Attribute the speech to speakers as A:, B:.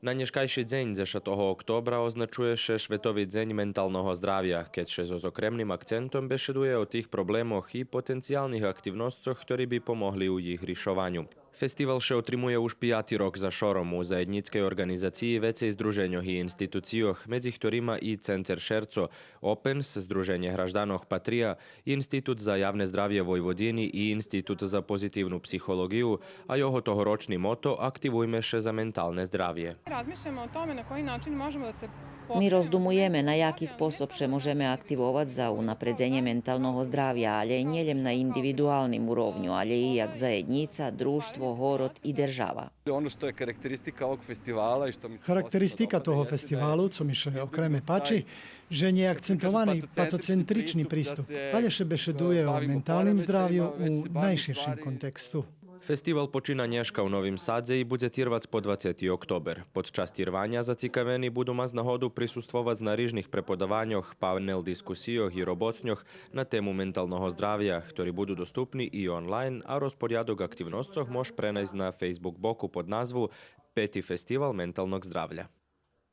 A: Na dneškajší deň 10. októbra označuje sa Svetový deň mentálneho zdravia, keďže so okremným akcentom bešeduje o tých problémoch i potenciálnych aktivnostoch, ktorí by pomohli u ich riešovaniu. Festival še otrimuje už 5. rok za šorom u zajednickej organizaciji vecej združenjoch i institucijoh, medzi ktorýma i Center Šerco, Opens, Združenje hraždanoh Patria, Institut za javne zdravje Vojvodini i Institut za pozitívnu psychologiju, a jeho tohoročný moto Aktivujme še za mentalne zdravje.
B: Razmišljamo o tome na koji način možemo da se
C: Mi rozdumujeme na jaki sposob še možeme aktivovať za unapređenje mentalnog zdravja, ali i njeljem na individualnim urovnju, ali i jak zajednica, društvo, horod i država.
D: Ono što je karakteristika ovog festivala i što mi se
E: Charakteristika toho festivalu, co mi še okreme pači, že nie je akcentovaný patocentričný prístup, ale še bešeduje o mentálnym zdravju u najširším kontextu.
A: Festival počína dneška v Novým Sadze i bude tirvac po 20. október. Podčas tirvania zacikavení budú mať nahodu prisustvovať na rižných prepodavanjoch, panel diskusijoh i robotňoch na tému mentálneho zdravia, ktorí budú dostupní i online, a rozporiadok aktivnostoch môž prenajsť na Facebook boku pod názvu 5. Festival mentálnog zdravľa.